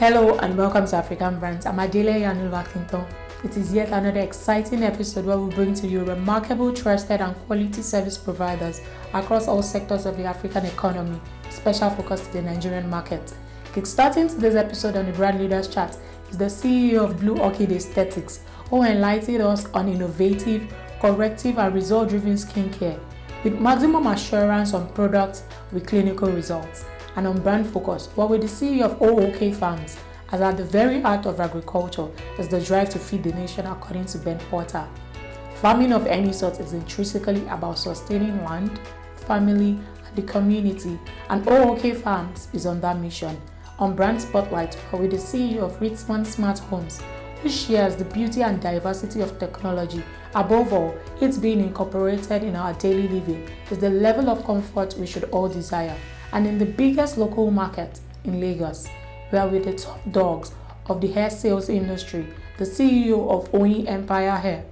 Hello and welcome to African Brands. I'm Adele Yanul. It is yet another exciting episode where we bring to you remarkable, trusted and quality service providers across all sectors of the African economy, special focus to the Nigerian market. Kickstarting today's episode on the Brand Leaders Chat is the CEO of BLUORCHID Aesthetics, who enlightened us on innovative, corrective and result-driven skincare with maximum assurance on products with clinical results, and on brand focus, while with the CEO of OOKFARMS, as at the very heart of agriculture is the drive to feed the nation according to Ben Porter. Farming of any sort is intrinsically about sustaining land, family and the community, and OOKFARMS is on that mission. On Brand Spotlight, while with the CEO of RITZMANSMARTHOMES, who shares the beauty and diversity of technology. Above all, it's being incorporated in our daily living is the level of comfort we should all desire. And in the biggest local market in Lagos, we are with the top dogs of the hair sales industry, the CEO of ONYI Empire Hair.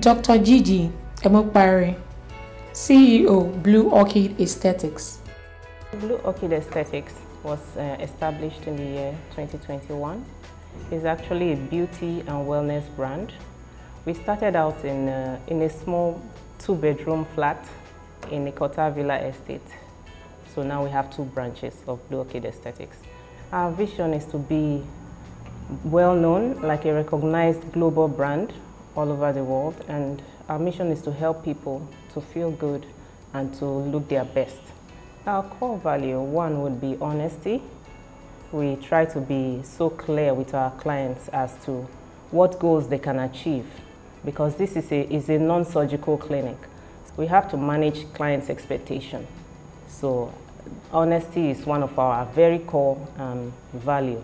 Dr. Gigi Emokpare, CEO, BLUORCHID Aesthetics. BLUORCHID Aesthetics was established in the year 2021. It's actually a beauty and wellness brand. We started out in a small 2-bedroom flat in Ikota Villa Estate. So now we have 2 branches of BLUORCHID Aesthetics. Our vision is to be well known, like a recognized global brand all over the world, and our mission is to help people to feel good and to look their best. Our core value, one would be honesty. We try to be so clear with our clients as to what goals they can achieve, because this is a non-surgical clinic. We have to manage clients' expectation. So honesty is one of our very core value.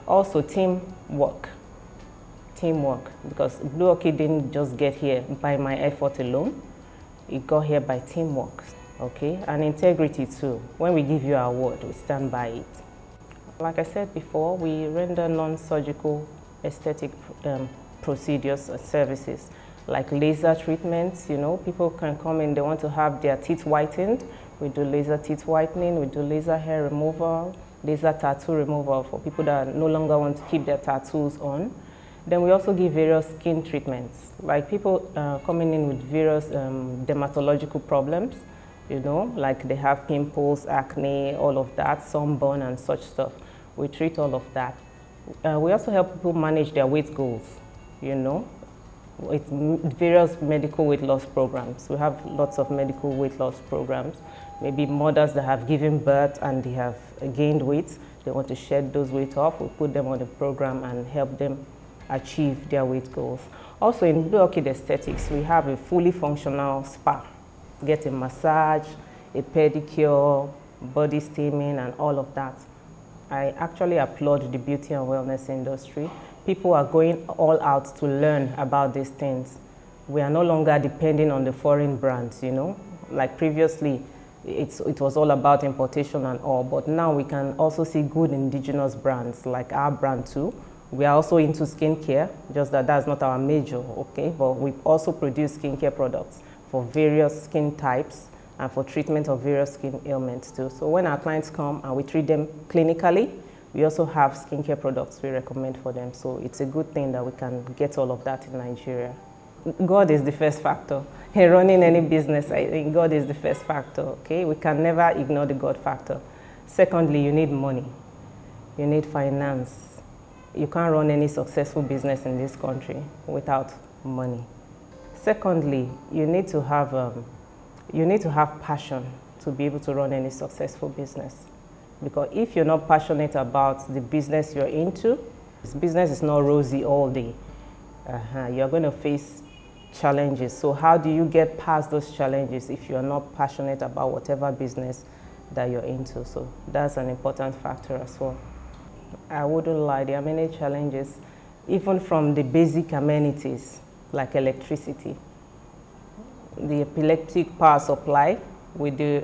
Also teamwork, because BLUORCHID didn't just get here by my effort alone. It got here by teamwork, okay? And integrity too. When we give you our word, we stand by it. Like I said before, we render non-surgical aesthetic procedures and services, like laser treatments. You know, people can come in, they want to have their teeth whitened. We do laser teeth whitening, we do laser hair removal, laser tattoo removal for people that no longer want to keep their tattoos on. Then we also give various skin treatments, like people coming in with various dermatological problems, you know, like they have pimples, acne, all of that, sunburn and such stuff. We treat all of that. We also help people manage their weight goals, you know, with various medical weight loss programs. We have lots of medical weight loss programs. Maybe mothers that have given birth and they have gained weight, they want to shed those weight off, we put them on the program and help them achieve their weight goals. Also in BLUORCHID Aesthetics, we have a fully functional spa. Get a massage, a pedicure, body steaming and all of that. I actually applaud the beauty and wellness industry. People are going all out to learn about these things. We are no longer depending on the foreign brands, you know. Like previously, it was all about importation and all, but now we can also see good indigenous brands like our brand too. We are also into skincare, just that that's not our major, okay? But we also produce skincare products for various skin types and for treatment of various skin ailments too. So when our clients come and we treat them clinically, we also have skincare products we recommend for them. So it's a good thing that we can get all of that in Nigeria. God is the first factor. In running any business, I think God is the first factor, okay? We can never ignore the God factor. Secondly, you need money. You need finance. You can't run any successful business in this country without money. Secondly, you need to have passion to be able to run any successful business. Because if you're not passionate about the business you're into, this business is not rosy all day. You're going to face challenges. So how do you get past those challenges if you're not passionate about whatever business that you're into? So that's an important factor as well. I wouldn't lie, there are many challenges, even from the basic amenities like electricity. The electric power supply with the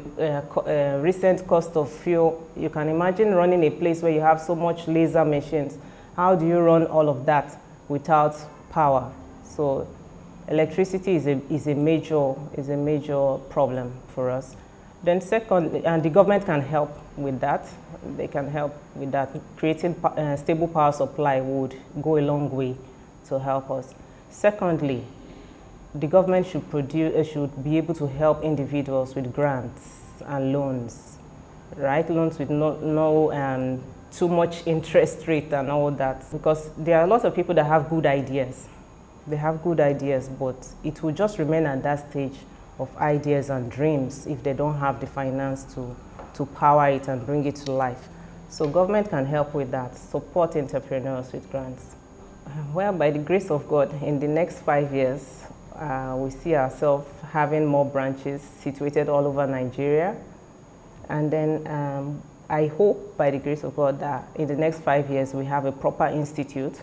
recent cost of fuel, you can imagine running a place where you have so much laser machines. How do you run all of that without power? So electricity is a major problem for us. Then second, and the government can help with that. They can help with that. Creating stable power supply would go a long way to help us. Secondly, the government should be able to help individuals with grants and loans, right? Loans with no too much interest rate and all that. Because there are a lot of people that have good ideas. They have good ideas, but it will just remain at that stage of ideas and dreams if they don't have the finance to power it and bring it to life. So government can help with that, support entrepreneurs with grants. Well, by the grace of God, in the next 5 years, we see ourselves having more branches situated all over Nigeria. And then I hope, by the grace of God, that in the next 5 years, we have a proper institute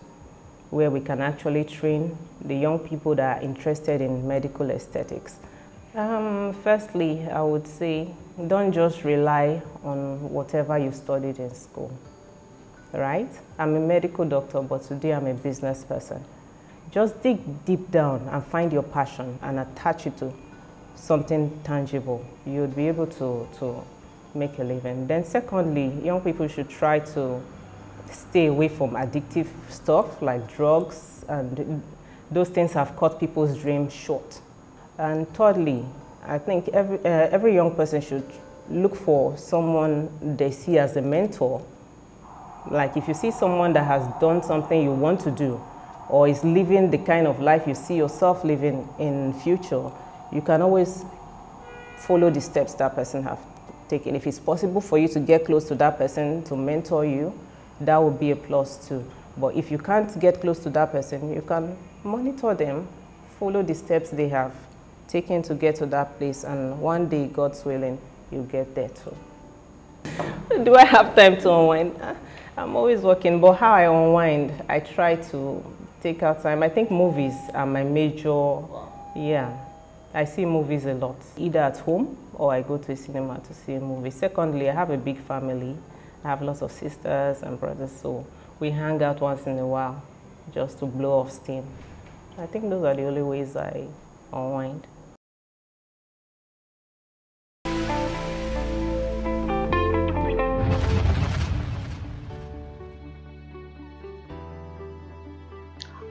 where we can actually train the young people that are interested in medical aesthetics. Firstly, I would say, don't just rely on whatever you studied in school, right? I'm a medical doctor, but today I'm a business person. Just dig deep down and find your passion and attach it to something tangible. You'll be able to make a living. Then secondly, young people should try to stay away from addictive stuff like drugs, and those things have cut people's dreams short. And thirdly, I think every young person should look for someone they see as a mentor. Like if you see someone that has done something you want to do, or is living the kind of life you see yourself living in future, you can always follow the steps that person has taken. If it's possible for you to get close to that person to mentor you, that would be a plus too. But if you can't get close to that person, you can monitor them, follow the steps they have taken to get to that place, and one day, God's willing, you'll get there too. Do I have time to unwind? I'm always working, but how I unwind, I try to take out time. I think movies are my major, yeah. I see movies a lot, either at home or I go to a cinema to see a movie. Secondly, I have a big family. I have lots of sisters and brothers, so we hang out once in a while just to blow off steam. I think those are the only ways I unwind.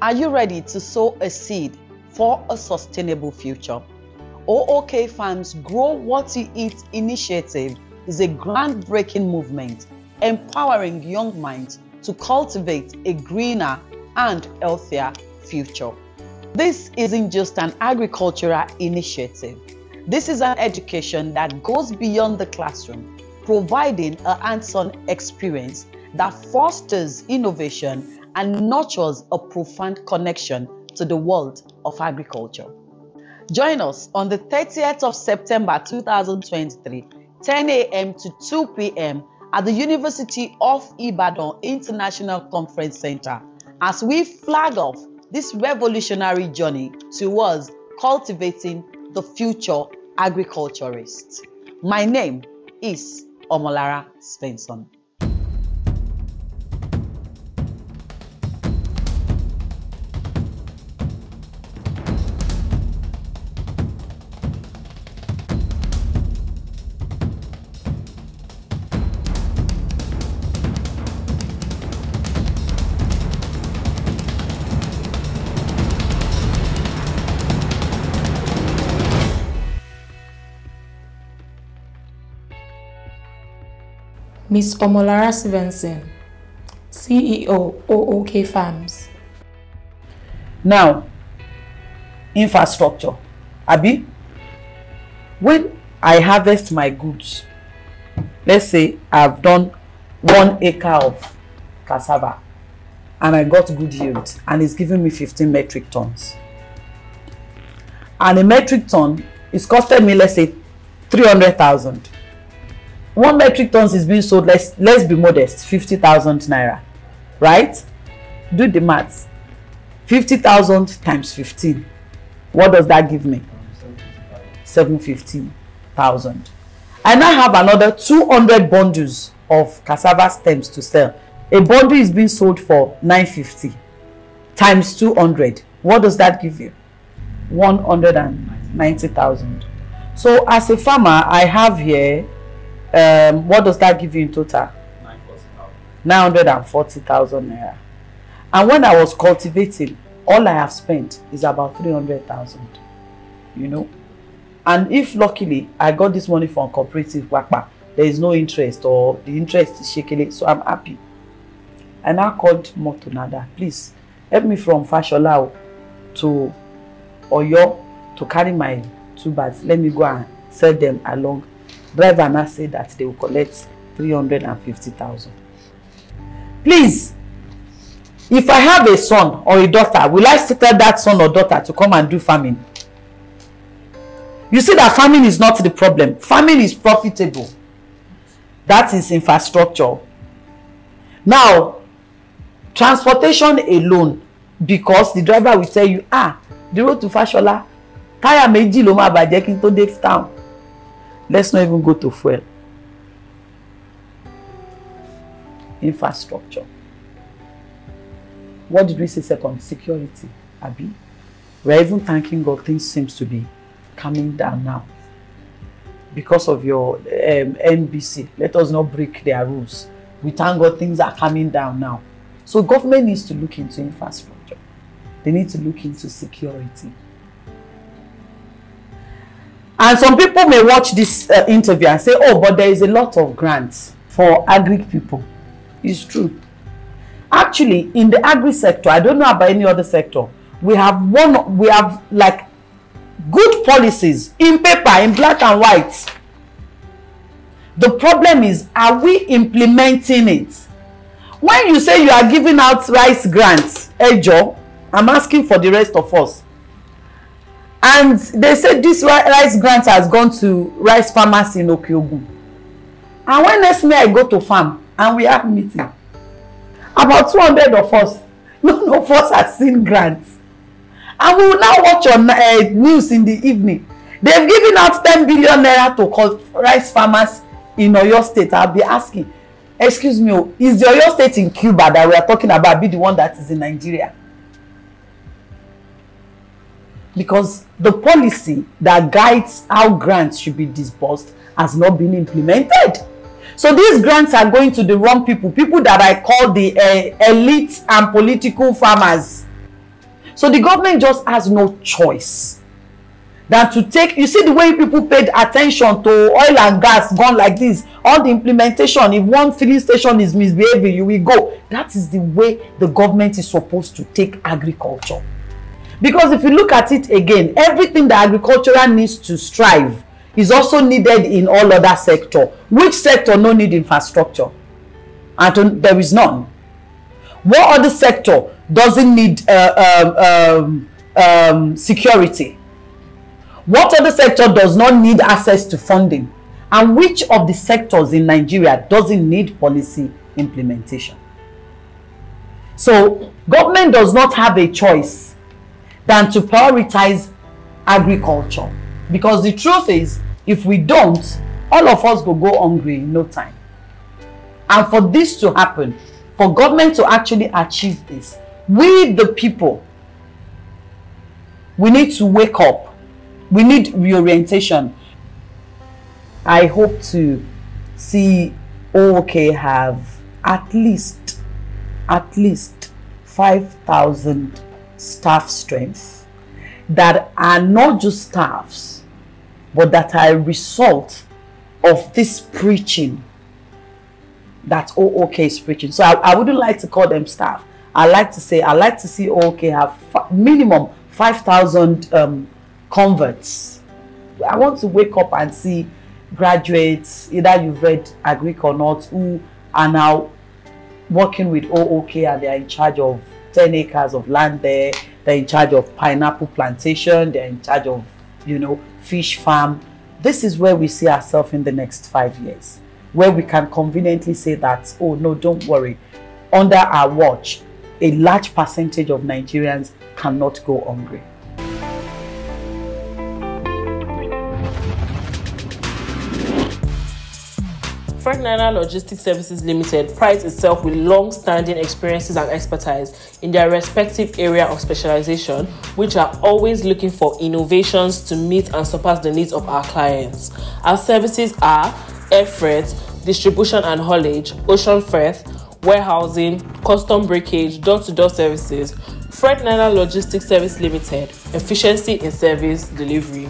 Are you ready to sow a seed for a sustainable future? OOKFARMS Grow What You Eat initiative is a groundbreaking movement empowering young minds to cultivate a greener and healthier future. This isn't just an agricultural initiative. This is an education that goes beyond the classroom, providing a hands-on experience that fosters innovation and nurtures a profound connection to the world of agriculture. Join us on the 30th of September 2023, 10 a.m. to 2 p.m. at the University of Ibadan International Conference Center as we flag off this revolutionary journey towards cultivating the future agriculturist. My name is Omolara Svensson. Ms. Omolara Stevenson, CEO, OOKFARMS. Now, infrastructure. Abi, when I harvest my goods, let's say I've done 1 acre of cassava and I got good yield and it's giving me 15 metric tons. And a metric ton is costing me, let's say, 300,000. 1 metric tons is being sold, let's be modest, 50,000 naira, right? Do the maths. 50,000 times 15. What does that give me? 750,000. I now have another 200 bundles of cassava stems to sell. A bundle is being sold for 950 times 200. What does that give you? 190,000. So as a farmer, I have here, what does that give you in total? 940,000 naira. And when I was cultivating, all I have spent is about 300,000, you know. And if luckily I got this money from cooperative Wakpa, there is no interest or the interest is shaking, so I'm happy. And I called Motonada, please help me from Fashola to Oyo to carry my 2 bags. Let me go and sell them along. Driver now said that they will collect 350,000. Please, if I have a son or a daughter, will I still tell that son or daughter to come and do farming? You see that farming is not the problem. Farming is profitable. That is infrastructure. Now, transportation alone, because the driver will tell you, the road to Fashola, tire meji lo ma baje kin to dey town. Let's not even go to fuel. Infrastructure. What did we say second? Security. Abi, we're even thanking God. Things seems to be coming down now because of your NBC. Let us not break their rules. We thank God things are coming down now. So government needs to look into infrastructure. They need to look into security. And some people may watch this interview and say, oh, but there is a lot of grants for agri people. It's true. Actually, in the agri sector, I don't know about any other sector, we have like good policies in paper, in black and white. The problem is, are we implementing it? When you say you are giving out rice grants, Ejo, I'm asking for the rest of us. And they said this rice grant has gone to rice farmers in Okiogun. And when next May I go to farm and we have meeting, about 200 of us, none of us has seen grants. And we will now watch on news in the evening. They've given out 10 billion naira to rice farmers in Oyo State. I'll be asking, excuse me, is the Oyo State in Cuba that we are talking about be the one that is in Nigeria? Because the policy that guides how grants should be disbursed has not been implemented. So these grants are going to the wrong people, people that I call the elite and political farmers. So the government just has no choice than to take, you see the way people paid attention to oil and gas gone like this, all the implementation, if one filling station is misbehaving, you will go. That is the way the government is supposed to take agriculture. Because if you look at it again, everything that agricultural needs to strive is also needed in all other sector. Which sector no need infrastructure? And there is none. What other sector doesn't need security? What other sector does not need access to funding? And which of the sectors in Nigeria doesn't need policy implementation? So government does not have a choice than to prioritize agriculture. Because the truth is, if we don't, all of us will go hungry in no time. And for this to happen, for government to actually achieve this, we the people, we need to wake up. We need reorientation. I hope to see OK have at least 5,000 staff strength that are not just staffs, but that are a result of this preaching that OOK is preaching. So I wouldn't like to call them staff. I like to see OOK have minimum 5,000 converts. I want to wake up and see graduates, either you've read Agric or not, who are now working with OOK and they are in charge of 10 acres of land there. They're in charge of pineapple plantation. They're in charge of, fish farm. This is where we see ourselves in the next 5 years, where we can conveniently say that, oh no, don't worry. Under our watch, a large percentage of Nigerians cannot go hungry. FREIGHTLINER Logistics Services Limited prides itself with long-standing experiences and expertise in their respective area of specialization, which are always looking for innovations to meet and surpass the needs of our clients. Our services are air freight, distribution and haulage, ocean freight, warehousing, custom breakage, door-to-door services. FREIGHTLINER Logistics Service Limited, efficiency in service delivery.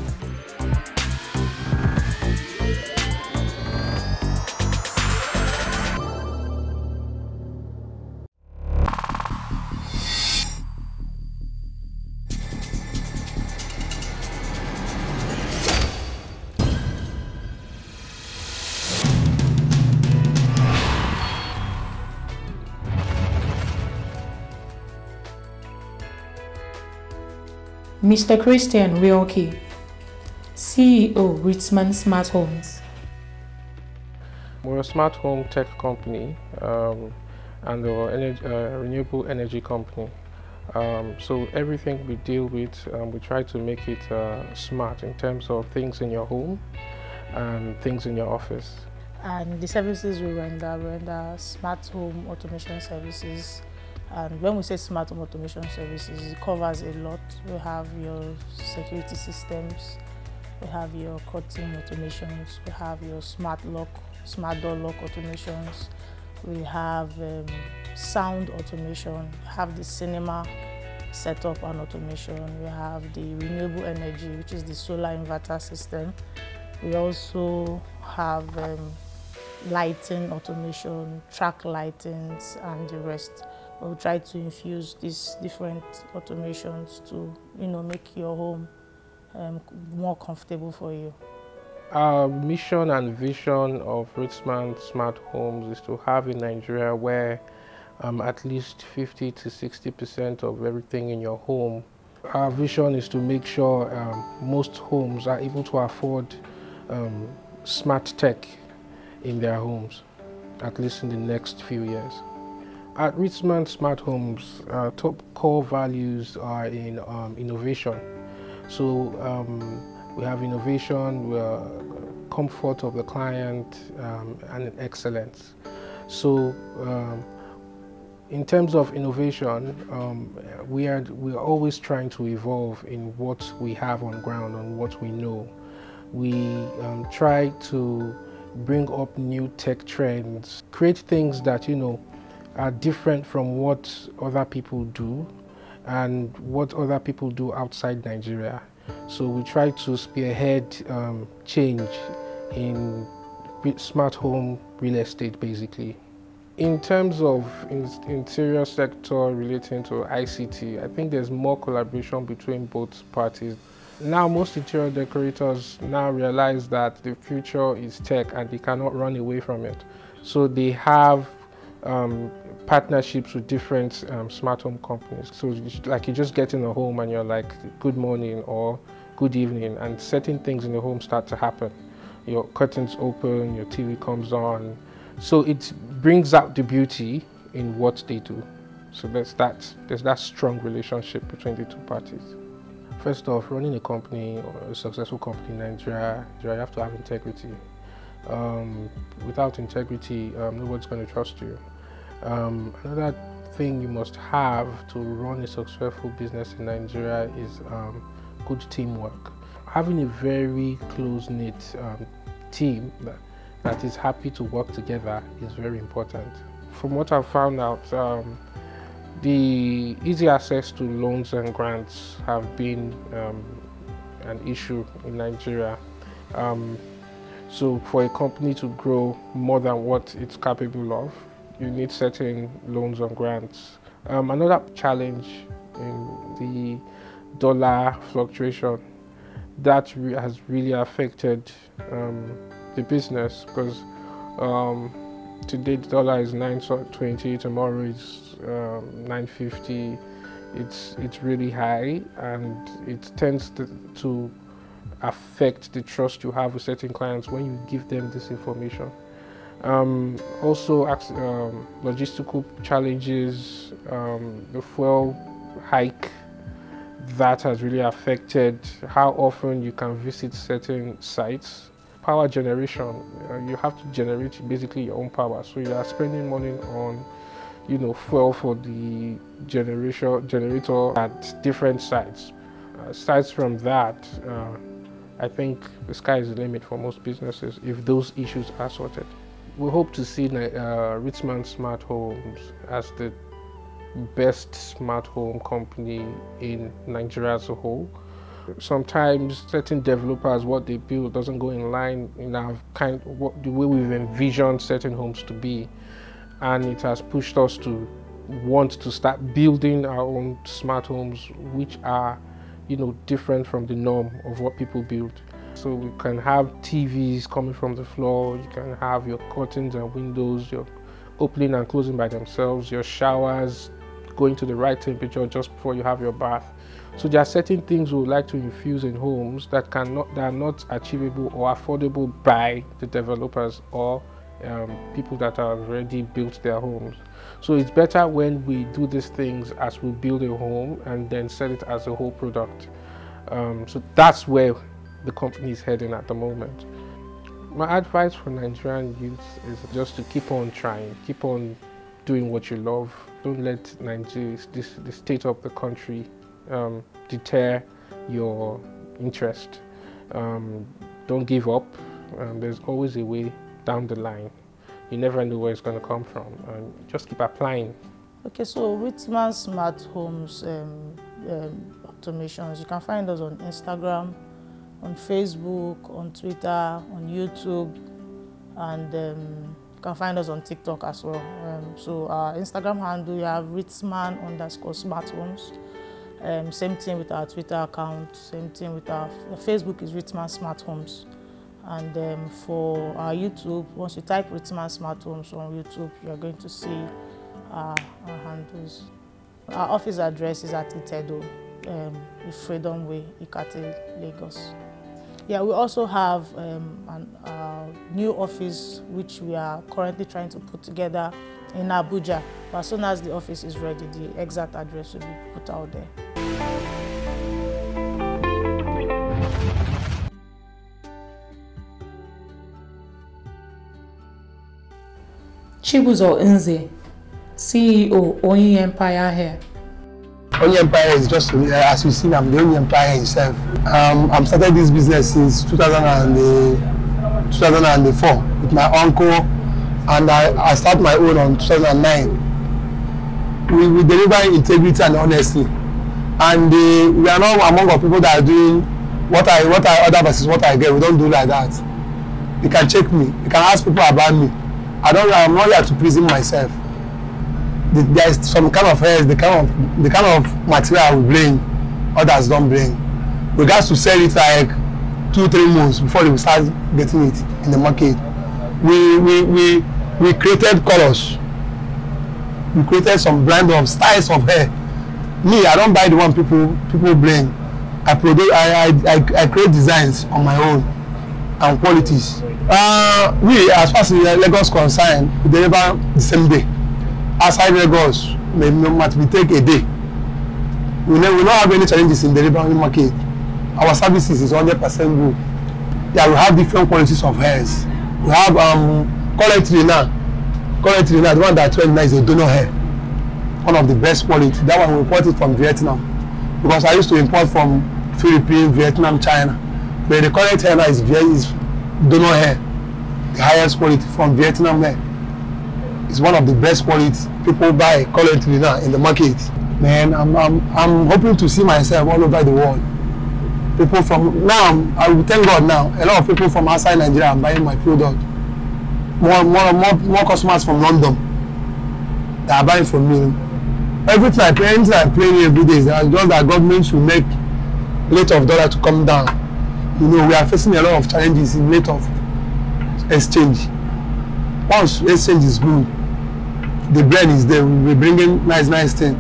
Mr. Christian Rioki, CEO, RITZMANSMARTHOMES. We're a smart home tech company and a renewable energy company. So everything we deal with, we try to make it smart in terms of things in your home and things in your office. And the services we render smart home automation services. And when we say smart home automation services, it covers a lot. We have your security systems, we have your curtain automations, we have your smart lock, smart door lock automations, we have sound automation, we have the cinema setup and automation, we have the renewable energy, which is the solar inverter system. We also have lighting automation, track lightings, and the rest. We'll try to infuse these different automations to, make your home more comfortable for you. Our mission and vision of RITZMAN Smart Homes is to have in Nigeria where at least 50 to 60% of everything in your home. Our vision is to make sure most homes are able to afford smart tech in their homes, at least in the next few years. At RITZMAN Smart Homes, top core values are in innovation. So we have innovation, comfort of the client, and excellence. So in terms of innovation, we are always trying to evolve in what we have on ground, on what we know. We try to bring up new tech trends, create things that, are different from what other people do and what other people do outside Nigeria. So we try to spearhead change in smart home real estate, basically. In terms of interior sector relating to ICT, I think there's more collaboration between both parties. Now most interior decorators now realize that the future is tech and they cannot run away from it. So they have partnerships with different smart home companies. So like you just get in a home and you're like, good morning or good evening, and certain things in the home start to happen. Your curtains open, your TV comes on. So it brings out the beauty in what they do. So there's that strong relationship between the two parties. First off, running a company or a successful company in Nigeria, you have to have integrity. Without integrity, nobody's going to trust you. Another thing you must have to run a successful business in Nigeria is good teamwork. Having a very close-knit team that is happy to work together is very important. From what I've found out, the easy access to loans and grants have been an issue in Nigeria. So for a company to grow more than what it's capable of, you need certain loans and grants. Another challenge in the dollar fluctuation that has really affected the business, because today the dollar is 9.20, tomorrow it's 9.50. It's really high, and it tends to affect the trust you have with certain clients when you give them this information. Also, logistical challenges, the fuel hike, that has really affected how often you can visit certain sites. Power generation, you have to generate basically your own power, so you are spending money on, fuel for the generator at different sites. Aside from that, I think the sky is the limit for most businesses if those issues are sorted. We hope to see RITZMAN Smart Homes as the best smart home company in Nigeria as a whole. Sometimes certain developers, what they build doesn't go in line in our the way we've envisioned certain homes to be, and it has pushed us to want to start building our own smart homes, which are different from the norm of what people build. So we can have TVs coming from the floor, you can have your curtains and windows, your opening and closing by themselves, your showers going to the right temperature just before you have your bath. So there are certain things we would like to infuse in homes that are not achievable or affordable by the developers or people that have already built their homes. So it's better when we do these things as we build a home and then sell it as a whole product. So that's where the company is heading at the moment. My advice for Nigerian youths is just to keep on trying, keep on doing what you love. Don't let Nigeria, the state of the country, deter your interest. Don't give up. There's always a way down the line. You never know where it's going to come from. Just keep applying. Okay, so RITZMAN Smart Homes automations, you can find us on Instagram, on Facebook, on Twitter, on YouTube, and you can find us on TikTok as well. So our Instagram handle, you have RITZMAN_SmartHomes. Same thing with our Twitter account, same thing with our Facebook is RITZMAN Smart Homes. And for our YouTube, once you type RITZMAN Smart Homes on YouTube, you're going to see our handles. Our office address is at INT'L, Freedom Way, Ikate, Lagos. Yeah, we also have a new office which we are currently trying to put together in Abuja. But as soon as the office is ready, the exact address will be put out there. Chibuzo Nze, CEO, ONYI Empire here. ONYI Empire is just, as you see, I'm the ONYI Empire himself. I've started this business since 2004 with my uncle, and I started my own on 2009. We deliver integrity and honesty, and we are not among the people that are doing what I order versus what I get. We don't do like that. You can check me. You can ask people about me. I'm not here to please myself. There is some kind of hairs, the kind of material we bring, others don't bring. We got to sell it like 2-3 months before we start getting it in the market. We created colors. We created some blend of styles of hair. Me, I don't buy the one people bring. I create designs on my own and qualities. We, as far as Lagos concerned, we deliver the same day. Outside Lagos, we take a day. We don't have any challenges in delivery market. Our services is 100% good. Yeah, we have different qualities of hairs. We have currently now, the one that trend now is a donor hair. One of the best quality. That one we import it from Vietnam. Because I used to import from Philippines, Vietnam, China. But the current hair now is donor hair. The highest quality from Vietnam hair. It's one of the best quality people buy currently now in the market. Man, I'm hoping to see myself all over the world. People from now, I will thank God now. A lot of people from outside Nigeria are buying my product. More customers from London that are buying from me. Anything I play every day is just that government should make rate of dollar to come down. You know, we are facing a lot of challenges in rate of exchange. Once exchange is good, the bread is there. We'll be bringing nice thing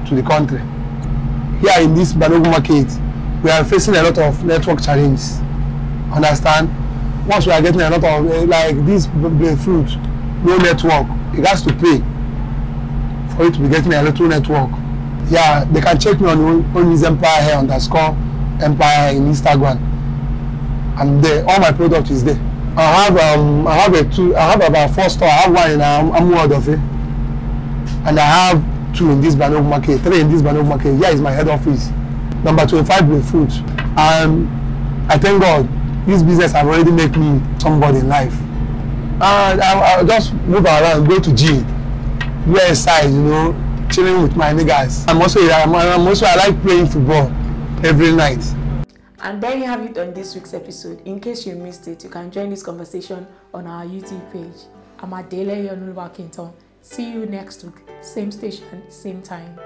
to the country. Here in this Balogun market, we are facing a lot of network challenges. Understand? Once we are getting a lot of like this fruit, no network, it has to pay for it to be getting a little network. Yeah, they can check me on ONYI's Empire here _Empire in Instagram, and there all my product is there. I have about 4 stores. I have one in Amuodofe, and I have 2 in this Balogun market, 3 in this Balogun market. Here is my head office, number 25 with fruit. And I thank God this business have already made me somebody in life. And I just move around, go to gym, wear size, you know, chilling with my niggas. I like playing football every night. And there you have it on this week's episode. In case you missed it, you can join this conversation on our YouTube page. I'm Adele Yonulwa Kinton. See you next week, same station, same time.